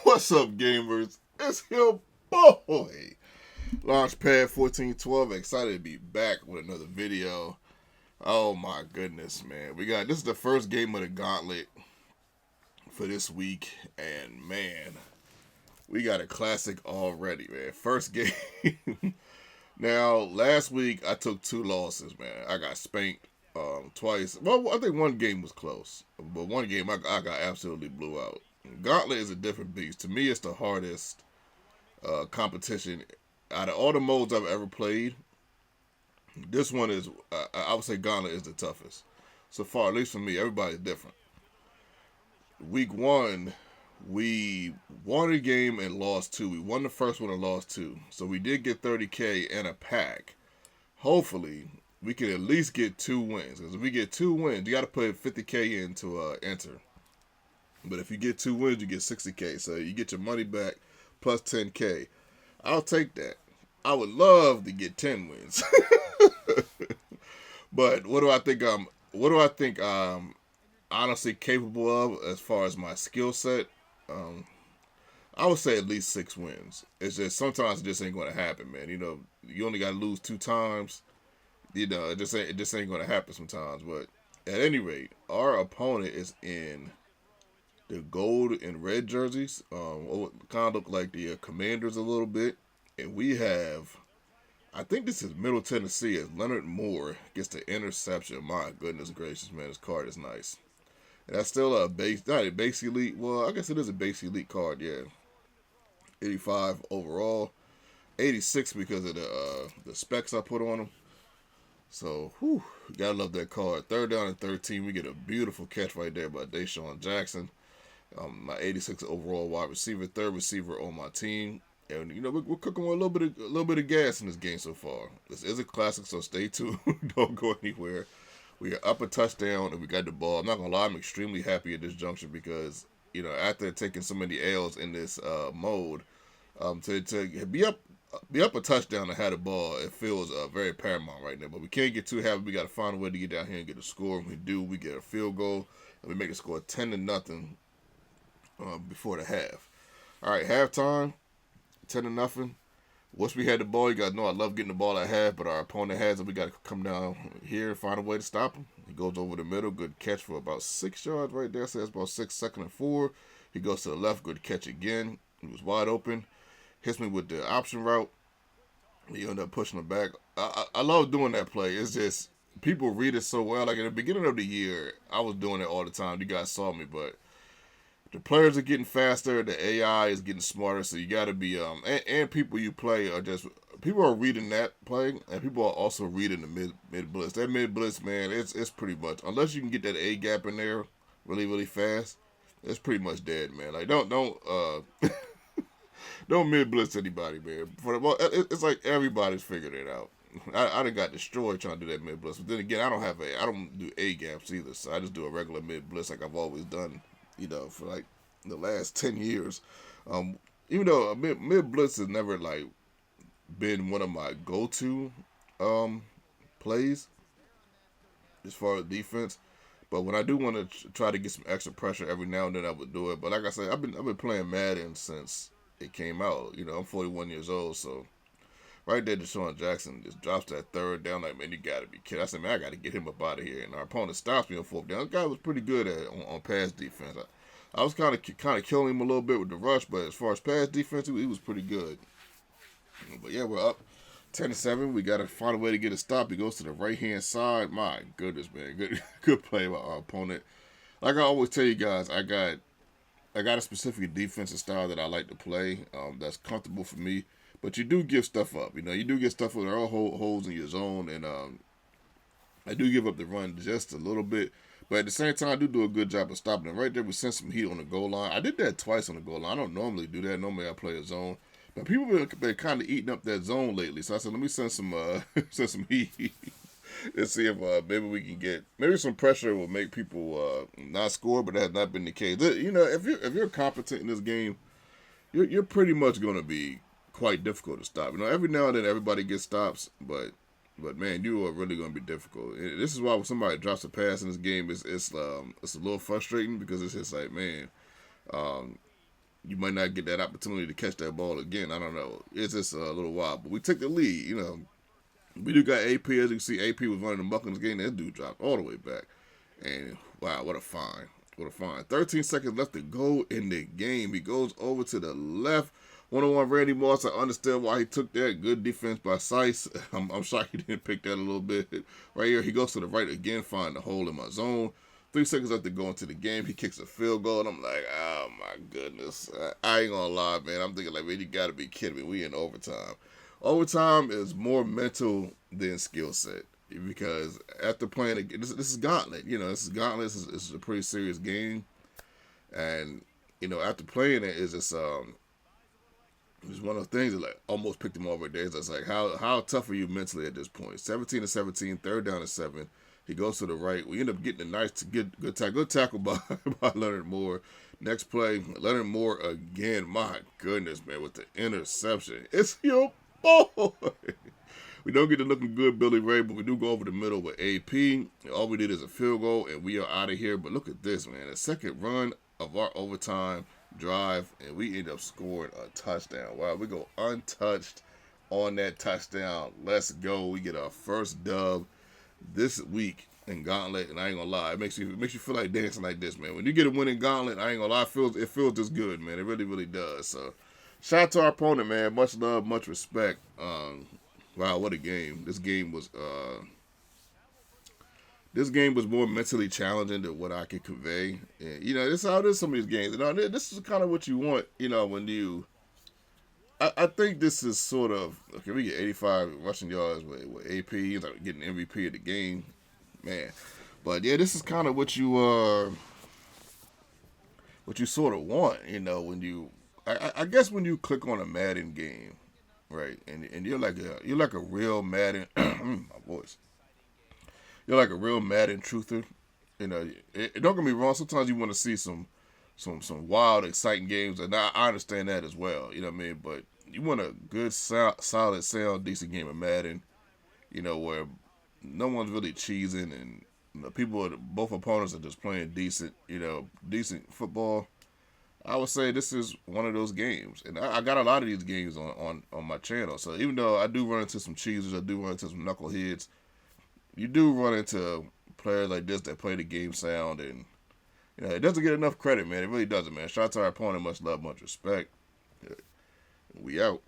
What's up, gamers? It's your boy, Launchpad 1412. Excited to be back with another video. Oh my goodness, man. This is the first game of the Gauntlet for this week, and man, we got a classic already, man. First game. Now, last week I took 2 losses, man. I got spanked twice. Well, I think one game was close, but one game I got absolutely blew out. Gauntlet is a different beast. To me, it's the hardest competition out of all the modes I've ever played. This one is, I would say, Gauntlet is the toughest so far. At least for me, everybody's different. Week 1, we won a game and lost 2. We won the first one and lost 2, so we did get 30K and a pack. Hopefully, we can at least get 2 wins. Because if we get 2 wins, you got to put 50K in to enter. But if you get 2 wins, you get 60K. So you get your money back plus 10K. I'll take that. I would love to get 10 wins. But what do I think I'm honestly capable of as far as my skill set? I would say at least 6 wins. It's just sometimes it just ain't gonna happen, man. You know, you only gotta lose 2 times. You know, it just ain't gonna happen sometimes. But at any rate, our opponent is in the gold and red jerseys. Kind of look like the Commanders a little bit. And we have, I think this is Middle Tennessee, as Leonard Moore gets the interception. My goodness gracious, man, this card is nice. And that's still not a base elite. Well, I guess it is a base elite card, yeah. 85 overall, 86 because of the specs I put on them. So, whew, gotta love that card. 3rd down and 13, we get a beautiful catch right there by Deshaun Jackson. My 86 overall wide receiver, 3rd receiver on my team, and you know we're cooking with a little bit of gas in this game so far. This is a classic, so stay tuned. Don't go anywhere. We are up a touchdown and we got the ball. I'm not gonna lie, I'm extremely happy at this juncture because you know after taking so many L's in this mode, to be up a touchdown and have the ball, it feels very paramount right now. But we can't get too happy. We got to find a way to get down here and get a score. When we do, we get a field goal and we make a score 10-0. Before the half. All right, halftime, 10-0. Once we had the ball, you guys know I love getting the ball at half, but our opponent has it. We got to come down here and find a way to stop him. He goes over the middle, good catch for about 6 yards right there. So that's about 6, 2nd and 4. He goes to the left, good catch again. He was wide open. Hits me with the option route. He ended up pushing him back. I love doing that play. It's just people read it so well. Like at the beginning of the year, I was doing it all the time. You guys saw me, but the players are getting faster. The AI is getting smarter. So you got to be and people you play are just people are reading that play, and people are also reading the mid blitz. That mid blitz, man, it's pretty much unless you can get that A gap in there really fast, it's pretty much dead, man. Like don't don't mid blitz anybody, man. For the most, it's like everybody's figured it out. I done got destroyed trying to do that mid blitz, but then again, I don't do A gaps either, so I just do a regular mid blitz like I've always done. You know, for like the last 10 years. Even though mid blitz has never like been one of my go-to plays as far as defense, but when I do want to try to get some extra pressure every now and then, I would do it. But like I said, I've been playing Madden since it came out. You know, I'm 41 years old, so right there, Deshaun Jackson just drops that 3rd down. Like, man, you got to be kidding. I said, man, I got to get him up out of here. And our opponent stops me on 4th down. This guy was pretty good on pass defense. I was kind of killing him a little bit with the rush, but as far as pass defense, he was pretty good. But yeah, we're up 10-7. We got to find a way to get a stop. He goes to the right-hand side. My goodness, man. Good play by our opponent. Like I always tell you guys, I got a specific defensive style that I like to play that's comfortable for me. But you do give stuff up. You know, you do get stuff where there are holes in your zone. And I do give up the run just a little bit. But at the same time, I do a good job of stopping it. Right there, we sent some heat on the goal line. I did that twice on the goal line. I don't normally do that. Normally, I play a zone. But people have been kind of eating up that zone lately. So I said, let me send some heat. Let's see if maybe we can get maybe some pressure will make people not score. But that has not been the case. You know, if you're competent in this game, you're pretty much going to be quite difficult to stop. You know, every now and then everybody gets stops, but man, you are really going to be difficult. This is why when somebody drops a pass in this game, it's a little frustrating because it's just like, man, you might not get that opportunity to catch that ball again. I don't know. It's just a little wild. But we took the lead. We do got AP. As you can see, AP was running the muck in this game. That dude dropped all the way back. And wow, what a find. What a find. 13 seconds left to go in the game. He goes over to the left. 1-on-1 Randy Moss. I understand why he took that. Good defense by Sice. I'm shocked he didn't pick that a little bit. Right here, he goes to the right again, find the hole in my zone. 3 seconds left to go into the game. He kicks a field goal, and I'm like, oh, my goodness. I ain't going to lie, man. I'm thinking, like, man, you got to be kidding me. We in overtime. Overtime is more mental than skill set. Because after playing, this is Gauntlet. This is Gauntlet. This is a pretty serious game. And, after playing it, it's just one of those things that like almost picked him over there. It's like, how tough are you mentally at this point? 17-17, third down and 7. He goes to the right. We end up getting a nice, good tackle by Leonard Moore. Next play, Leonard Moore again. My goodness, man, with the interception. It's your boy. We don't get to looking good, Billy Ray, but we do go over the middle with AP. All we did is a field goal, and we are out of here. But look at this, man. The second run of our overtime drive, and we end up scoring a touchdown. Wow, we go untouched on that touchdown. Let's go. We get our first dub this week in Gauntlet, and I ain't gonna lie, it makes you feel like dancing like this, man. When you get a win in Gauntlet, I ain't gonna lie, it feels this good, man. It really, really does. So, shout out to our opponent, man. Much love, much respect. Wow, what a game! This game was more mentally challenging than what I could convey. And, this is how it is. Some of these games, this is kind of what you want. When you. I think this is sort of okay. We get 85 rushing yards with AP. He's like getting MVP of the game, man. But yeah, this is kind of what you sort of want, when you. I guess when you click on a Madden game, right, and you're like a real Madden. My voice. You're like a real Madden truther. Don't get me wrong. Sometimes you want to see some wild, exciting games, and I understand that as well. You know what I mean? But you want a good, solid, sound, decent game of Madden. Where no one's really cheesing, and both opponents are just playing decent football. I would say this is one of those games, and I got a lot of these games on my channel. So even though I do run into some cheesers, I do run into some knuckleheads. You do run into players like this that play the game sound, and it doesn't get enough credit, man. It really doesn't, man. Shout out to our opponent. Much love, much respect. We out.